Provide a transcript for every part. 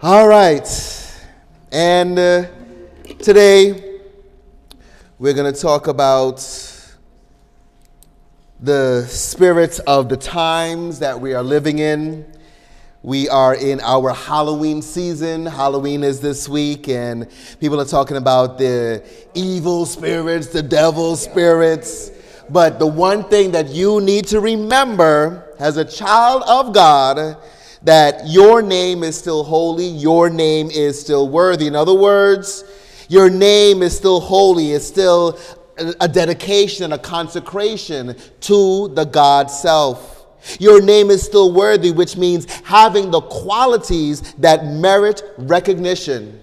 All right. And today we're going to talk about the spirits of the times that we are living in. We are in our Halloween season. Halloween is this week, and people are talking about the evil spirits, the devil spirits. But the one thing that you need to remember as a child of God, that your name is still holy, your name is still worthy. In other words, your name is still holy, it's still a dedication, a consecration to the God self. Your name is still worthy, which means having the qualities that merit recognition.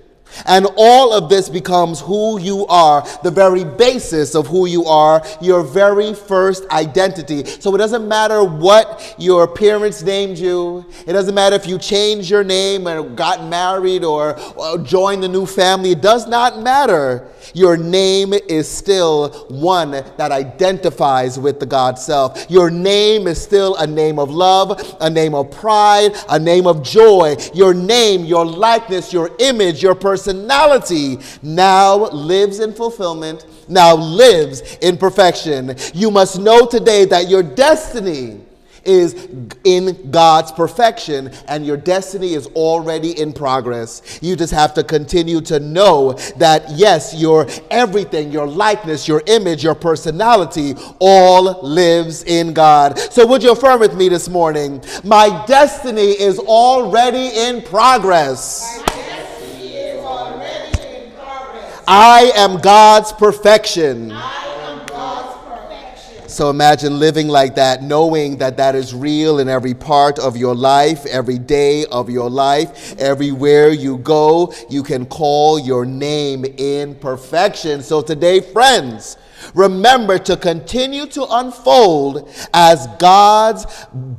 And all of this becomes who you are, the very basis of who you are, your very first identity. So it doesn't matter what your parents named you. It doesn't matter if you changed your name and got married or joined a new family. It does not matter. Your name is still one that identifies with the God self. Your name is still a name of love, a name of pride, a name of joy. Your name, your likeness, your image, your personality now lives in fulfillment, now lives in perfection. You must know today that your destiny is in God's perfection, and your destiny is already in progress. You just have to continue to know that, yes, your everything, your likeness, your image, your personality, all lives in God. So would you affirm with me this morning? My destiny is already in progress. My destiny is already in progress. I am God's perfection. I am God's perfection. So imagine living like that, knowing that that is real in every part of your life, every day of your life, everywhere you go, you can call your name in perfection. So today, friends, remember to continue to unfold as God's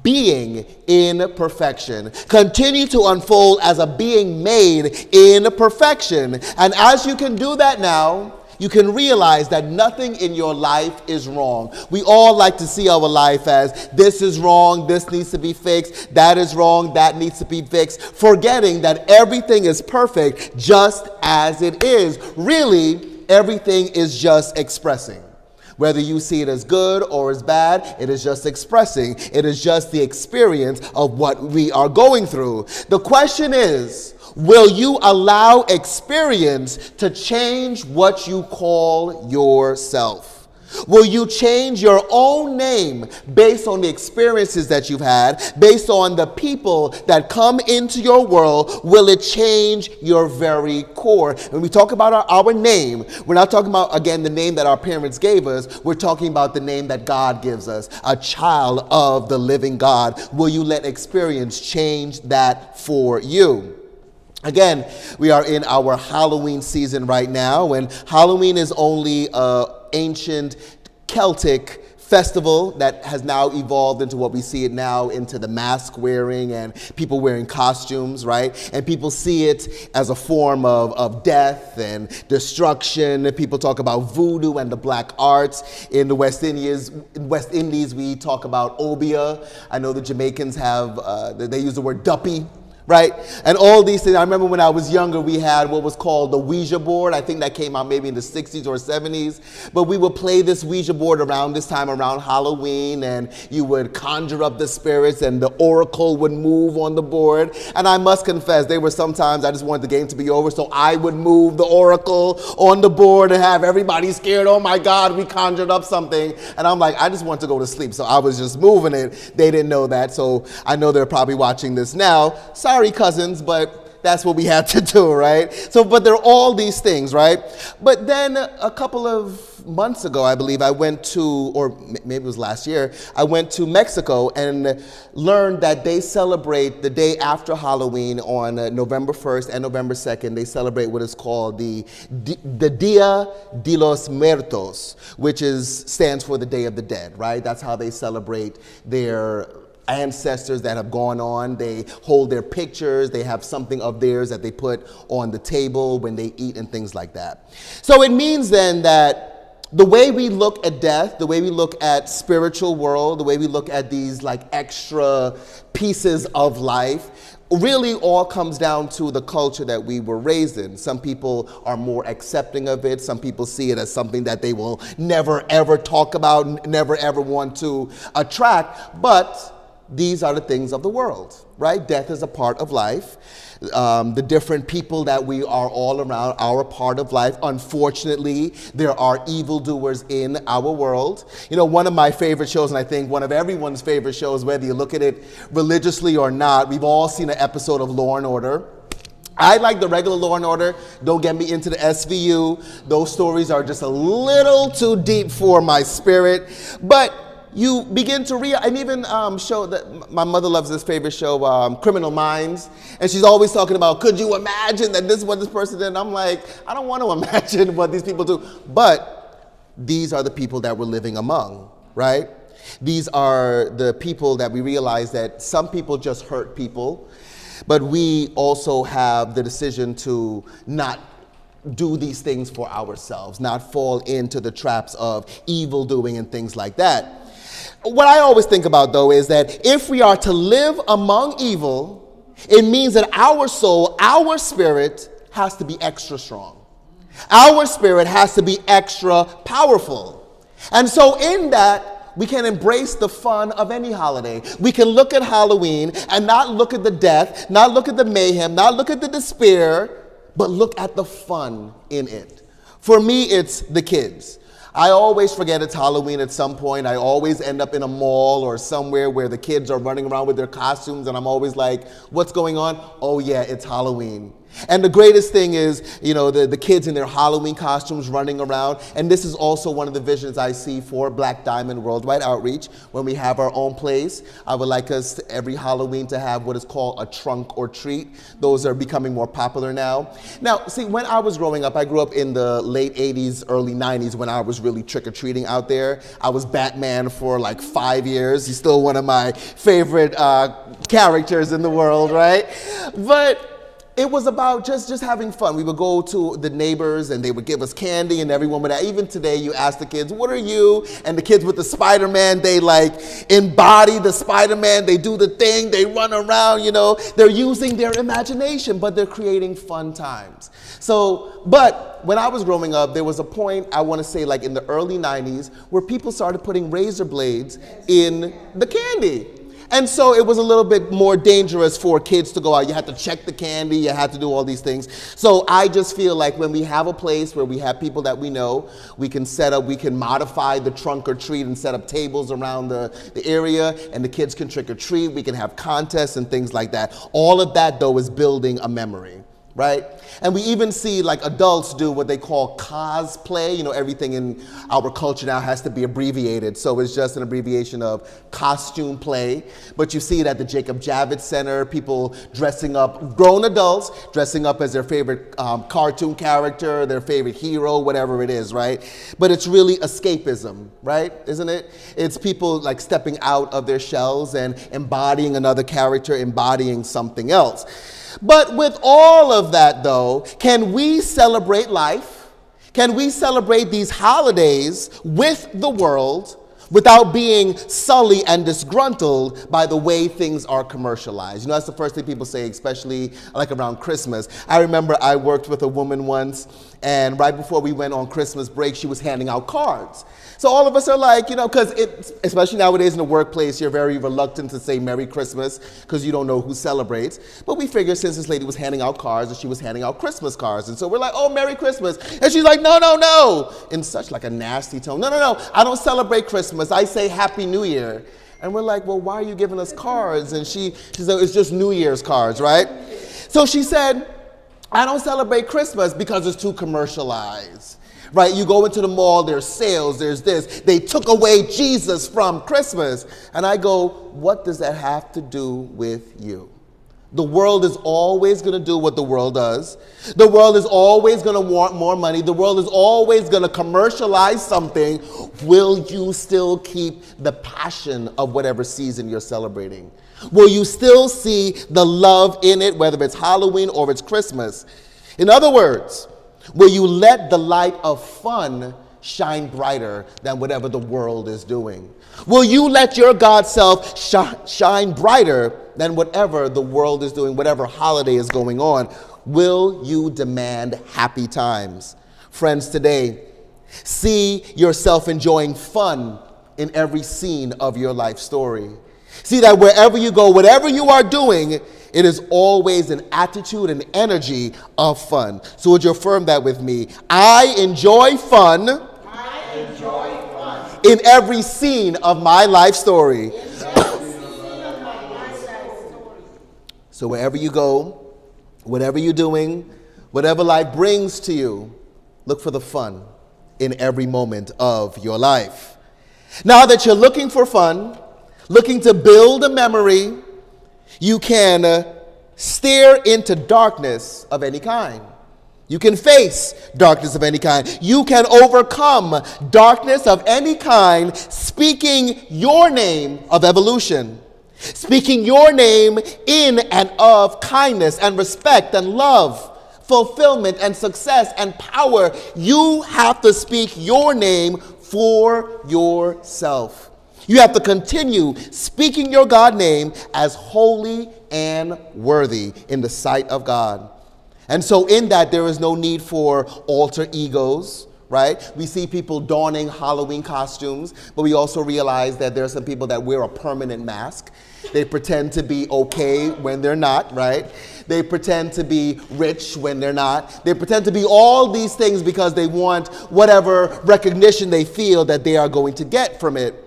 being in perfection. Continue to unfold as a being made in perfection. And as you can do that now, you can realize that nothing in your life is wrong. We all like to see our life as this is wrong, this needs to be fixed, that is wrong, that needs to be fixed, forgetting that everything is perfect just as it is. Really, everything is just expressing. Whether you see it as good or as bad, it is just expressing. It is just the experience of what we are going through. The question is, will you allow experience to change what you call yourself? Will you change your own name based on the experiences that you've had, based on the people that come into your world? Will it change your very core? When we talk about our name, we're not talking about, again, the name that our parents gave us. We're talking about the name that God gives us, a child of the living God. Will you let experience change that for you? Again, we are in our Halloween season right now, and Halloween is only an ancient Celtic festival that has now evolved into what we see it now, into the mask wearing and people wearing costumes, right? And people see it as a form of death and destruction. People talk about voodoo and the black arts. In the West Indies, we talk about obia. I know the Jamaicans have, they use the word duppy. Right? And all these things. I remember when I was younger, we had what was called the Ouija board. I think that came out maybe in the 60s or 70s. But we would play this Ouija board around this time, around Halloween, and you would conjure up the spirits and the oracle would move on the board. And I must confess, there were sometimes I just wanted the game to be over, so I would move the oracle on the board and have everybody scared. Oh my God, we conjured up something. And I'm like, I just want to go to sleep. So I was just moving it. They didn't know that. So I know they're probably watching this now. Sorry, cousins, but that's what we had to do, right? So, but there are all these things, right? But then a couple of months ago, I believe, I went to, or maybe it was last year, I went to Mexico and learned that they celebrate the day after Halloween on November 1st and November 2nd. They celebrate what is called the Dia de los Muertos, which stands for the Day of the Dead, right? That's how they celebrate their ancestors that have gone on. They hold their pictures. They have something of theirs that they put on the table when they eat and things like that. So it means then that the way we look at death, the way we look at spiritual world, the way we look at these like extra pieces of life, really all comes down to the culture that we were raised in. Some people are more accepting of it. Some people see it as something that they will never ever talk about, never ever want to attract. But these are the things of the world, right? Death is a part of life. The different people that we are all around are a part of life. Unfortunately, there are evildoers in our world. You know, one of my favorite shows, and I think one of everyone's favorite shows, whether you look at it religiously or not, we've all seen an episode of Law and Order. I like the regular Law and Order. Don't get me into the SVU. Those stories are just a little too deep for my spirit. But you begin to and even show that my mother loves this favorite show, Criminal Minds, and she's always talking about, could you imagine that this is what this person did? And I'm like, I don't want to imagine what these people do, but these are the people that we're living among, right? These are the people that we realize that some people just hurt people, but we also have the decision to not do these things for ourselves, not fall into the traps of evil doing and things like that. What I always think about, though, is that if we are to live among evil, it means that our soul, our spirit, has to be extra strong. Our spirit has to be extra powerful. And so in that, we can embrace the fun of any holiday. We can look at Halloween and not look at the death, not look at the mayhem, not look at the despair, but look at the fun in it. For me, it's the kids. I always forget it's Halloween at some point. I always end up in a mall or somewhere where the kids are running around with their costumes, and I'm always like, what's going on? Oh yeah, it's Halloween. And the greatest thing is, you know, the kids in their Halloween costumes running around. And this is also one of the visions I see for Black Diamond Worldwide Outreach. When we have our own place, I would like us to, every Halloween, to have what is called a trunk or treat. Those are becoming more popular now. Now, see, when I was growing up, I grew up in the late 80s, early 90s when I was really trick-or-treating out there. I was Batman for like 5 years. He's still one of my favorite characters in the world, right? But it was about just having fun. We would go to the neighbors and they would give us candy, and everyone would, even today you ask the kids, what are you? And the kids with the Spider-Man, they like embody the Spider-Man, they do the thing, they run around, you know, they're using their imagination, but they're creating fun times. So, but when I was growing up, there was a point, I want to say like in the early 90s, where people started putting razor blades in the candy. And so it was a little bit more dangerous for kids to go out. You had to check the candy, you had to do all these things. So I just feel like when we have a place where we have people that we know, we can set up, we can modify the trunk or treat and set up tables around the area, and the kids can trick or treat. We can have contests and things like that. All of that, though, is building a memory, right? And we even see like adults do what they call cosplay. You know, everything in our culture now has to be abbreviated. So it's just an abbreviation of costume play. But you see it at the Jacob Javits Center, people dressing up, grown adults dressing up as their favorite cartoon character, their favorite hero, whatever it is, right? But it's really escapism, right? Isn't it? It's people like stepping out of their shells and embodying another character, embodying something else. But with all of that, though, can we celebrate life? Can we celebrate these holidays with the world without being sullied and disgruntled by the way things are commercialized? You know, that's the first thing people say, especially like around Christmas. I remember I worked with a woman once, and right before we went on Christmas break, she was handing out cards. So all of us are like, you know, because especially nowadays in the workplace, you're very reluctant to say Merry Christmas because you don't know who celebrates. But we figured since this lady was handing out cards, that she was handing out Christmas cards. And so we're like, oh, Merry Christmas. And she's like, no, no, no, in such like a nasty tone. No, no, no, I don't celebrate Christmas. I say Happy New Year. And we're like, well, why are you giving us cards? And she said, it's just New Year's cards, right? So she said, I don't celebrate Christmas because it's too commercialized. Right, you go into the mall, there's sales, there's this. They took away Jesus from Christmas. And I go, what does that have to do with you? The world is always going to do what the world does. The world is always going to want more money. The world is always going to commercialize something. Will you still keep the passion of whatever season you're celebrating? Will you still see the love in it, whether it's Halloween or it's Christmas? In other words, will you let the light of fun shine brighter than whatever the world is doing? Will you let your God self shine brighter than whatever the world is doing, whatever holiday is going on? Will you demand happy times? Friends, today, see yourself enjoying fun in every scene of your life story. See that wherever you go, whatever you are doing, it is always an attitude and energy of fun. So would you affirm that with me? I enjoy fun. I enjoy fun. In every scene of my life story. So wherever you go, whatever you're doing, whatever life brings to you, look for the fun in every moment of your life. Now that you're looking for fun, looking to build a memory, you can stare into darkness of any kind. You can face darkness of any kind. You can overcome darkness of any kind, speaking your name of evolution, speaking your name in and of kindness and respect and love, fulfillment and success and power. You have to speak your name for yourself. You have to continue speaking your God name as holy and worthy in the sight of God. And so in that, there is no need for alter egos, right? We see people donning Halloween costumes, but we also realize that there are some people that wear a permanent mask. They pretend to be okay when they're not, right? They pretend to be rich when they're not. They pretend to be all these things because they want whatever recognition they feel that they are going to get from it.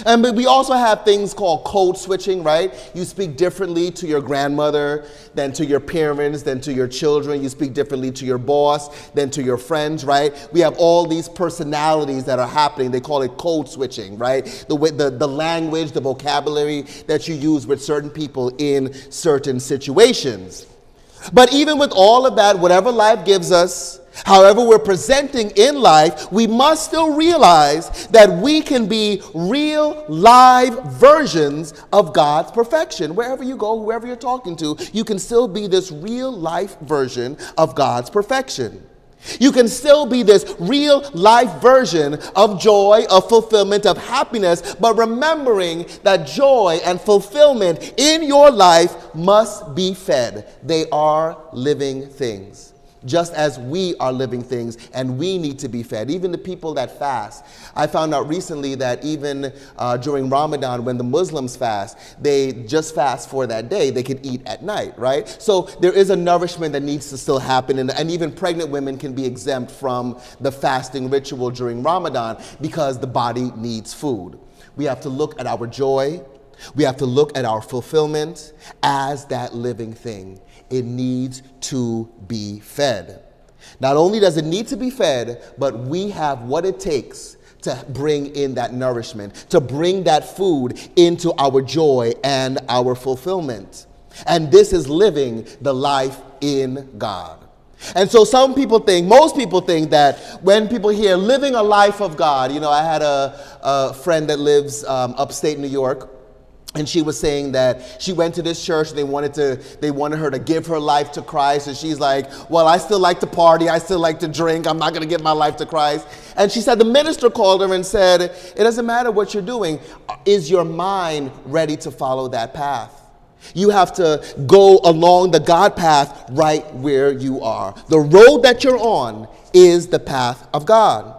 And we also have things called code switching, right? You speak differently to your grandmother than to your parents, than to your children. You speak differently to your boss than to your friends, right? We have all these personalities that are happening. They call it code switching, right? The language, the vocabulary that you use with certain people in certain situations. But even with all of that, whatever life gives us, however we're presenting in life, we must still realize that we can be real, live versions of God's perfection. Wherever you go, whoever you're talking to, you can still be this real life version of God's perfection. You can still be this real life version of joy, of fulfillment, of happiness, but remembering that joy and fulfillment in your life must be fed. They are living things, just as we are living things, and we need to be fed. Even the people that fast. I found out recently that even during Ramadan, when the Muslims fast, they just fast for that day. They can eat at night, right? So there is a nourishment that needs to still happen, and even pregnant women can be exempt from the fasting ritual during Ramadan because the body needs food. We have to look at our joy. We have to look at our fulfillment as that living thing. It needs to be fed. Not only does it need to be fed, but we have what it takes to bring in that nourishment, to bring that food into our joy and our fulfillment. And this is living the life in God. And so some people think, most people think that when people hear living a life of God, I had a friend that lives upstate New York. And she was saying that she went to this church. They wanted her to give her life to Christ. And she's like, well, I still like to party. I still like to drink. I'm not going to give my life to Christ. And she said the minister called her and said, it doesn't matter what you're doing. Is your mind ready to follow that path? You have to go along the God path right where you are. The road that you're on is the path of God.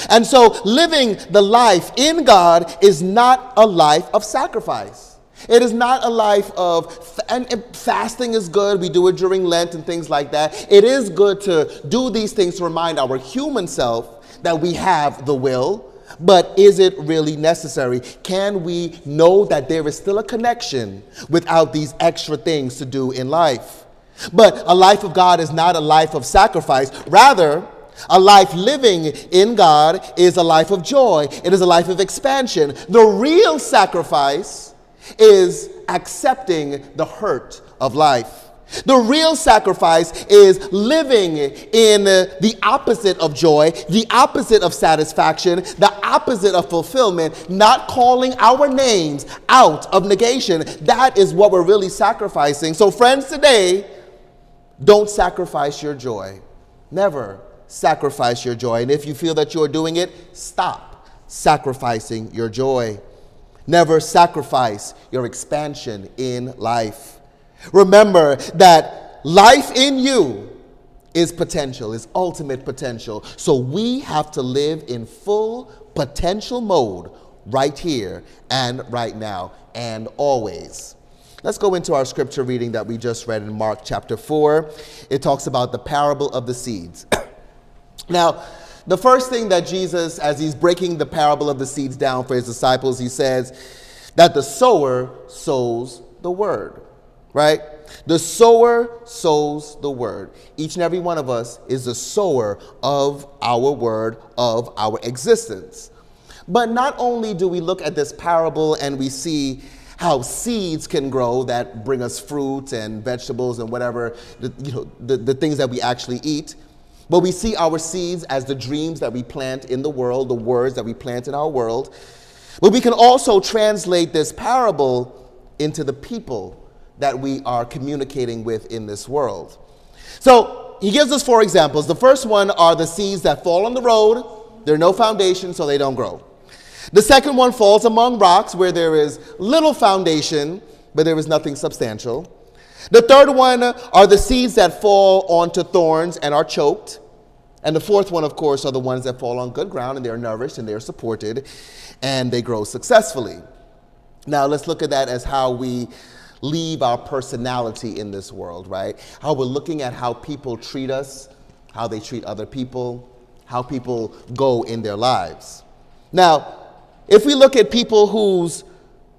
And so living the life in God is not a life of sacrifice. It is not a life of, and fasting is good. We do it during Lent and things like that. It is good to do these things to remind our human self that we have the will. But is it really necessary? Can we know that there is still a connection without these extra things to do in life? But a life of God is not a life of sacrifice. Rather, a life living in God is a life of joy. It is a life of expansion. The real sacrifice is accepting the hurt of life. The real sacrifice is living in the opposite of joy, the opposite of satisfaction, the opposite of fulfillment, not calling our names out of negation. That is what we're really sacrificing. So friends, today, don't sacrifice your joy. Never sacrifice your joy. And if you feel that you're doing it, stop sacrificing your joy. Never sacrifice your expansion in life. Remember that life in you is potential, is ultimate potential. So we have to live in full potential mode right here and right now and always. Let's go into our scripture reading that we just read in Mark chapter 4. It talks about the parable of the seeds. Now, the first thing that Jesus, as he's breaking the parable of the seeds down for his disciples, he says that the sower sows the word, right? The sower sows the word. Each and every one of us is the sower of our word, of our existence. But not only do we look at this parable and we see how seeds can grow that bring us fruit and vegetables and whatever, the things that we actually eat, but we see our seeds as the dreams that we plant in the world, the words that we plant in our world. But we can also translate this parable into the people that we are communicating with in this world. So he gives us 4 examples. The first one are the seeds that fall on the road. There are no foundation, so they don't grow. The second one falls among rocks where there is little foundation, but there is nothing substantial. The third one are the seeds that fall onto thorns and are choked. And the fourth one, of course, are the ones that fall on good ground and they're nourished and they're supported and they grow successfully. Now, let's look at that as how we leave our personality in this world, right? How we're looking at how people treat us, how they treat other people, how people go in their lives. Now, if we look at people whose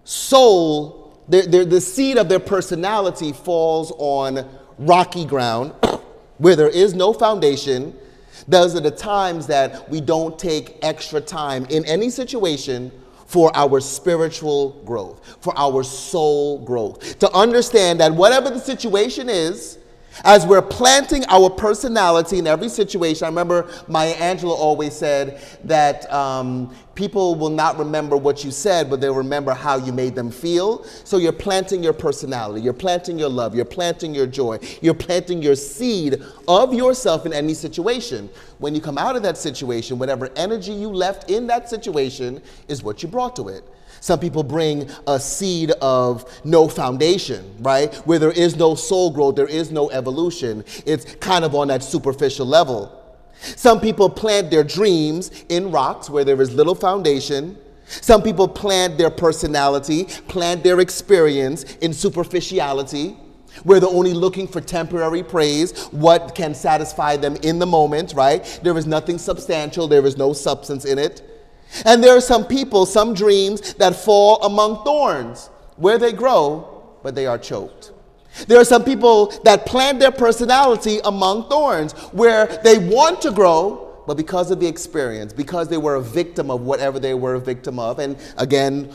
soul, the seed of their personality falls on rocky ground where there is no foundation, those are the times that we don't take extra time in any situation for our spiritual growth, for our soul growth. To understand that whatever the situation is, as we're planting our personality in every situation, I remember Maya Angelou always said that people will not remember what you said, but they'll remember how you made them feel. So you're planting your personality, you're planting your love, you're planting your joy, you're planting your seed of yourself in any situation. When you come out of that situation, whatever energy you left in that situation is what you brought to it. Some people bring a seed of no foundation, right? Where there is no soul growth, there is no evolution. It's kind of on that superficial level. Some people plant their dreams in rocks where there is little foundation. Some people plant their personality, plant their experience in superficiality, where they're only looking for temporary praise, what can satisfy them in the moment, right? There is nothing substantial, there is no substance in it. And there are some people, some dreams that fall among thorns, where they grow, but they are choked. There are some people that plant their personality among thorns, where they want to grow, but because of the experience, because they were a victim of whatever they were a victim of. And again,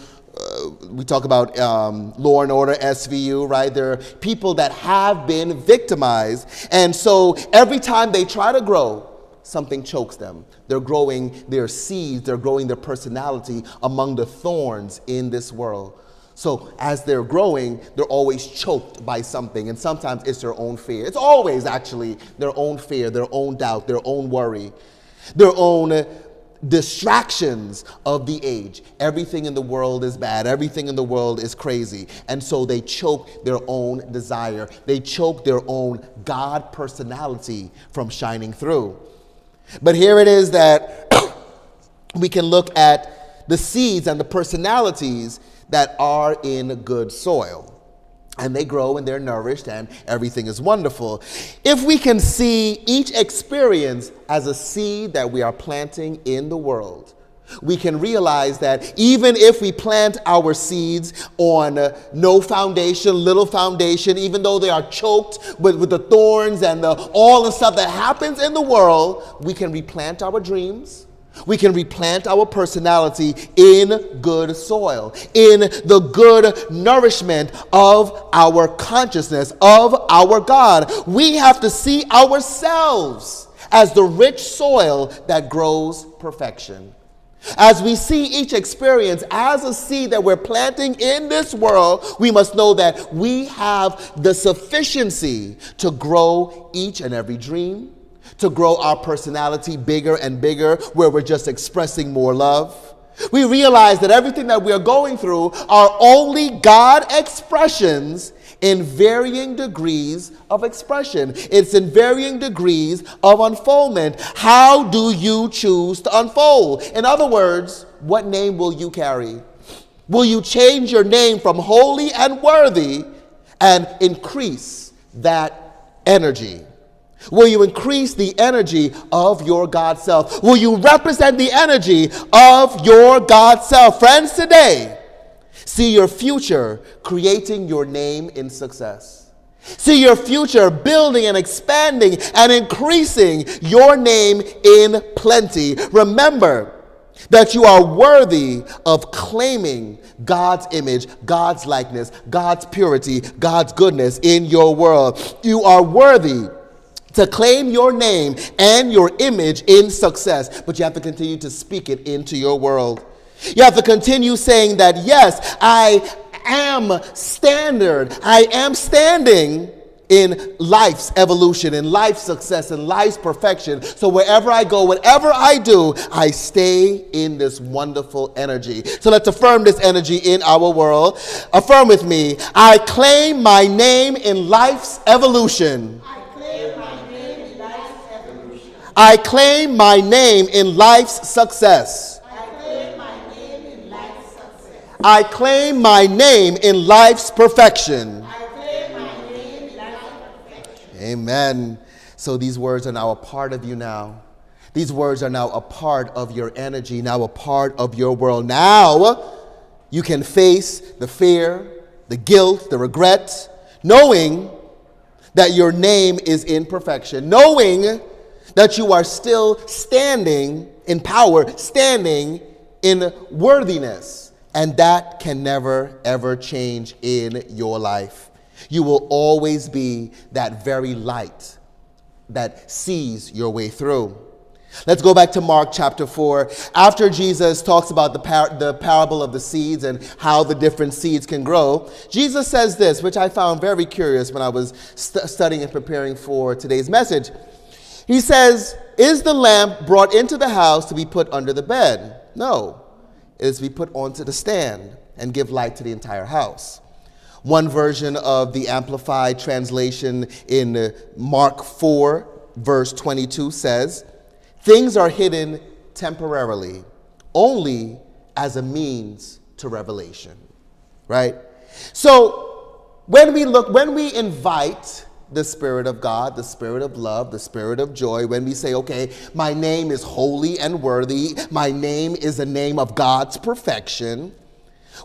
we talk about Law and Order, SVU, right? There are people that have been victimized. And so every time they try to grow, something chokes them. They're growing their seeds, they're growing their personality among the thorns in this world. So as they're growing, they're always choked by something. And sometimes it's their own fear. It's always actually their own fear, their own doubt, their own worry, their own distractions of the age. Everything in the world is bad. Everything in the world is crazy. And so they choke their own desire. They choke their own God personality from shining through. But here it is that we can look at the seeds and the personalities that are in good soil. And they grow and they're nourished and everything is wonderful. If we can see each experience as a seed that we are planting in the world, we can realize that even if we plant our seeds on no foundation, little foundation, even though they are choked with the thorns and all the stuff that happens in the world, we can replant our dreams. We can replant our personality in good soil, in the good nourishment of our consciousness, of our God. We have to see ourselves as the rich soil that grows perfection. As we see each experience as a seed that we're planting in this world, we must know that we have the sufficiency to grow each and every dream. to grow our personality bigger and bigger, where we're just expressing more love. We realize that everything that we are going through are only God expressions in varying degrees of expression. It's in varying degrees of unfoldment. How do you choose to unfold? In other words, what name will you carry? Will you change your name from holy and worthy and increase that energy? Will you increase the energy of your God self? Will you represent the energy of your God self? Friends, today, see your future creating your name in success. See your future building and expanding and increasing your name in plenty. Remember that you are worthy of claiming God's image, God's likeness, God's purity, God's goodness in your world. You are worthy to claim your name and your image in success, but you have to continue to speak it into your world. You have to continue saying that, yes, I am standard. I am standing in life's evolution, in life's success, in life's perfection. So wherever I go, whatever I do, I stay in this wonderful energy. So let's affirm this energy in our world. Affirm with me. I claim my name in life's evolution. I claim my name in life's success. I claim my name in life's perfection. Amen. So these words are now a part of you now. These words are now a part of your energy, now a part of your world. Now you can face the fear, the guilt, the regret, knowing that your name is in perfection, knowing that you are still standing in power, standing in worthiness. And that can never, ever change in your life. You will always be that very light that sees your way through. Let's go back to Mark chapter 4. After Jesus talks about the parable of the seeds and how the different seeds can grow, Jesus says this, which I found very curious when I was studying and preparing for today's message. He says, is the lamp brought into the house to be put under the bed? No, it is to be put onto the stand and give light to the entire house. One version of the Amplified translation in Mark 4, verse 22 says, things are hidden temporarily, only as a means to revelation, right? So when we invite the Spirit of God, the Spirit of love, the Spirit of joy, when we say, okay, my name is holy and worthy, my name is a name of God's perfection,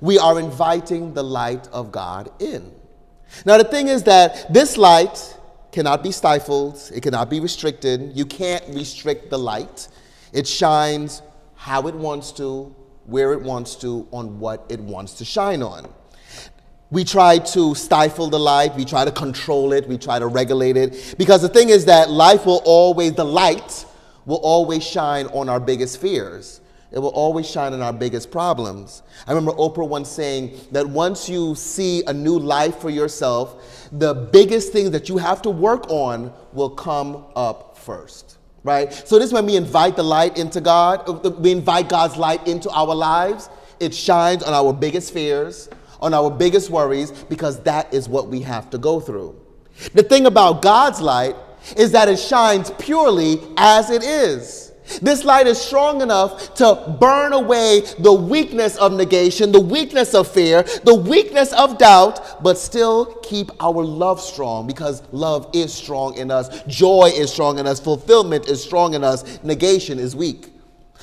we are inviting the light of God in. Now, the thing is that this light cannot be stifled, it cannot be restricted. You can't restrict the light. It shines how it wants to, where it wants to, on what it wants to shine on. We try to stifle the light, we try to control it, we try to regulate it, because the thing is that the light will always shine on our biggest fears. It will always shine on our biggest problems. I remember Oprah once saying that once you see a new life for yourself, the biggest things that you have to work on will come up first, right? So this is when we invite the light into God, we invite God's light into our lives. It shines on our biggest fears, on our biggest worries, because that is what we have to go through. The thing about God's light is that it shines purely as it is. This light is strong enough to burn away the weakness of negation, the weakness of fear, the weakness of doubt, but still keep our love strong, because love is strong in us. Joy is strong in us. Fulfillment is strong in us. Negation is weak.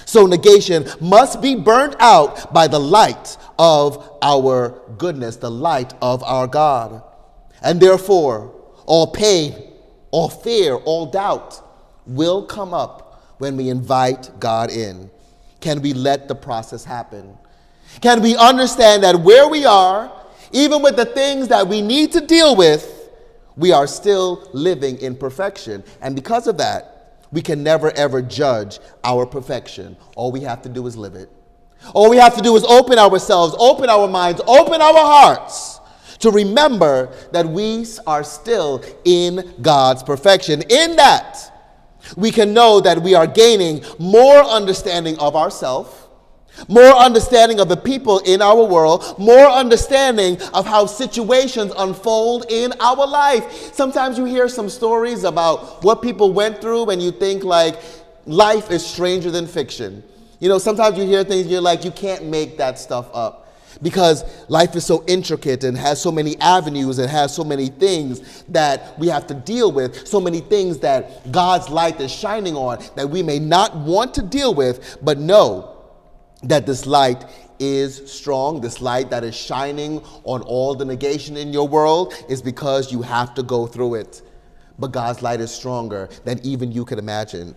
So negation must be burnt out by the light of our goodness, the light of our God. And therefore, all pain, all fear, all doubt will come up when we invite God in. Can we let the process happen? Can we understand that where we are, even with the things that we need to deal with, we are still living in perfection. And because of that, we can never ever judge our perfection. All we have to do is live it. All we have to do is open ourselves, open our minds, open our hearts to remember that we are still in God's perfection. In that, We can know that we are gaining more understanding of ourselves, more understanding of the people in our world, more understanding of how situations unfold in our life. Sometimes you hear some stories about what people went through and you think like life is stranger than fiction. You know, sometimes you hear things, you're like, you can't make that stuff up. Because life is so intricate and has so many avenues and has so many things that we have to deal with, so many things that God's light is shining on that we may not want to deal with, but know that this light is strong. This light that is shining on all the negation in your world is because you have to go through it. But God's light is stronger than even you can imagine.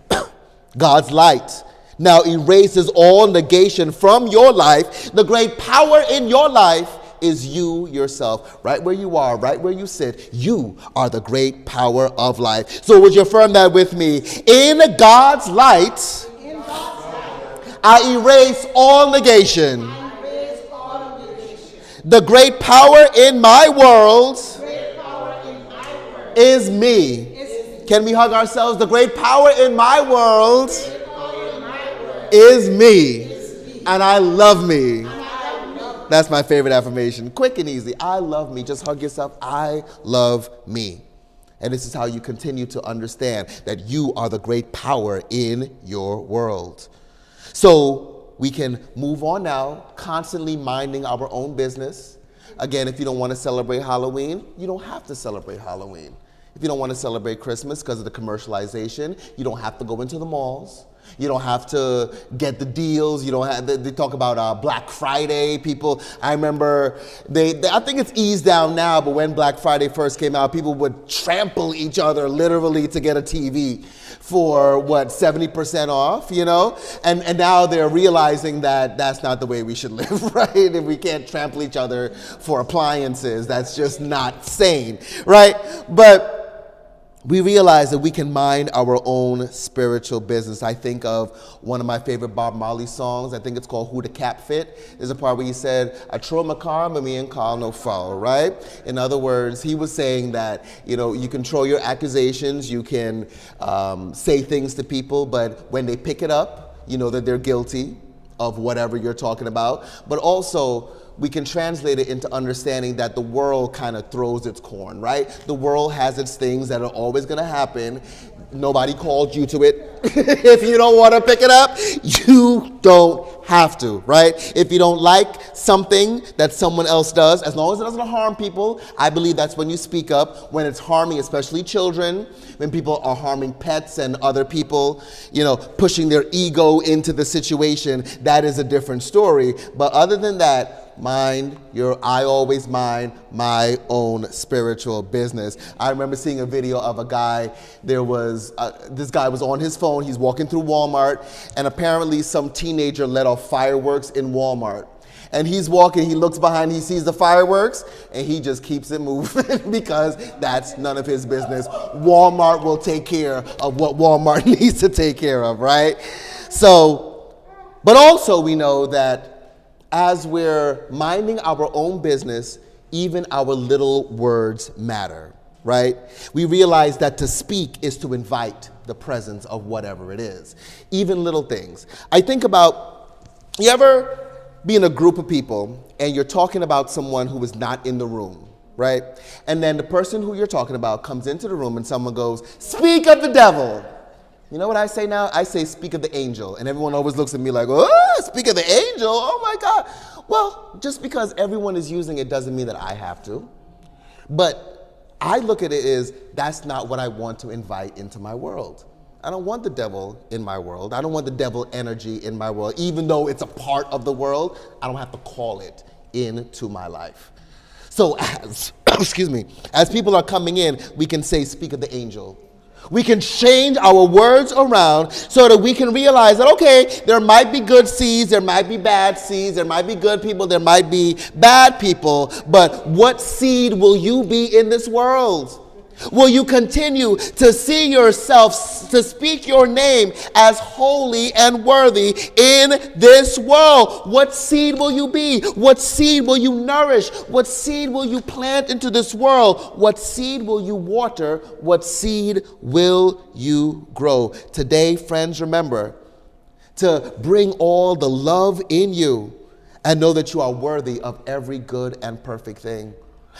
God's light now erases all negation from your life. The great power in your life is you yourself. Right where you are, right where you sit, you are the great power of life. So would you affirm that with me? In God's light, I erase all negation. The great power in my world is me. Can we hug ourselves? The great power in my world is me, and I love me. That's my favorite affirmation. Quick and easy. I love me. Just hug yourself. I love me. And this is how you continue to understand that you are the great power in your world. So we can move on now, constantly minding our own business. Again, if you don't want to celebrate Halloween, you don't have to celebrate Halloween. If you don't want to celebrate Christmas because of the commercialization, you don't have to go into the malls. You don't have to get the deals. You don't have. They talk about Black Friday. People, I remember I think it's eased down now, but when Black Friday first came out, people would trample each other literally to get a TV for 70% off, you know? And now they're realizing that that's not the way we should live, right? If we can't trample each other for appliances, that's just not sane, right? But we realize that we can mind our own spiritual business. I think of one of my favorite Bob Marley songs. I think it's called Who the Cap Fit. There's a part where he said, I throw my car, but me and Carl no foul, right? In other words, he was saying that, you know, you control your accusations, you can say things to people, but when they pick it up, you know that they're guilty of whatever you're talking about. But also, we can translate it into understanding that the world kind of throws its corn, right? The world has its things that are always going to happen. Nobody called you to it. If you don't want to pick it up, you don't have to, right? If you don't like something that someone else does, as long as it doesn't harm people, I believe that's when you speak up. When it's harming, especially children, when people are harming pets and other people, you know, pushing their ego into the situation, that is a different story. But other than that, I always mind my own spiritual business. I remember seeing a video of a guy. This guy was on his phone. He's walking through Walmart, and apparently some teenager let off fireworks in Walmart. And he's walking, he looks behind, he sees the fireworks, and he just keeps it moving because that's none of his business. Walmart will take care of what Walmart needs to take care of, right? So, but also we know that as we're minding our own business, even our little words matter, right? We realize that to speak is to invite the presence of whatever it is, even little things. I think about, you ever be in a group of people and you're talking about someone who is not in the room, right? And then the person who you're talking about comes into the room and someone goes, "Speak of the devil." You know what I say now? I say, "Speak of the angel." And everyone always looks at me like, "Oh, speak of the angel? Oh my God." Well, just because everyone is using it doesn't mean that I have to. But I look at it as that's not what I want to invite into my world. I don't want the devil in my world. I don't want the devil energy in my world. Even though it's a part of the world, I don't have to call it into my life. So as, as people are coming in, we can say, "Speak of the angel." We can change our words around so that we can realize that, okay, there might be good seeds, there might be bad seeds, there might be good people, there might be bad people, but what seed will you be in this world? Will you continue to see yourself, to speak your name as holy and worthy in this world? What seed will you be? What seed will you nourish? What seed will you plant into this world? What seed will you water? What seed will you grow? Today, friends, remember to bring all the love in you and know that you are worthy of every good and perfect thing.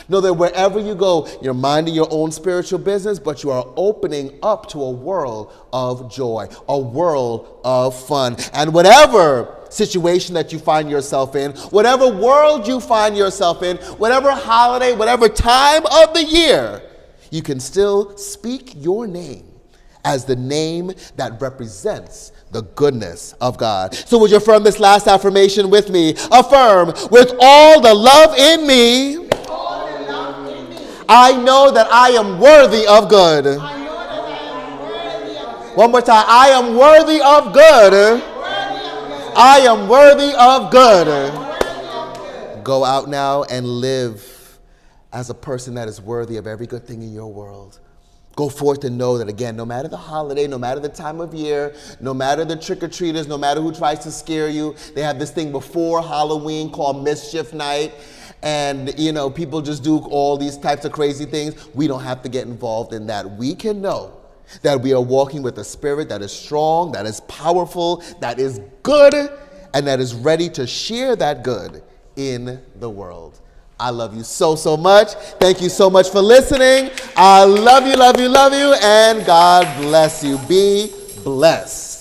Know that wherever you go, you're minding your own spiritual business, but you are opening up to a world of joy, a world of fun. And whatever situation that you find yourself in, whatever world you find yourself in, whatever holiday, whatever time of the year, you can still speak your name as the name that represents the goodness of God. So would you affirm this last affirmation with me? Affirm, with all the love in me, I know that I am worthy of good. One more time. I am worthy of good. I am worthy of good. Go out now and live as a person that is worthy of every good thing in your world. Go forth and know that, again, no matter the holiday, no matter the time of year, no matter the trick-or-treaters, no matter who tries to scare you, they have this thing before Halloween called Mischief Night. And, people just do all these types of crazy things. We don't have to get involved in that. We can know that we are walking with a spirit that is strong, that is powerful, that is good, and that is ready to share that good in the world. I love you so, so much. Thank you so much for listening. I love you, love you, love you, and God bless you. Be blessed.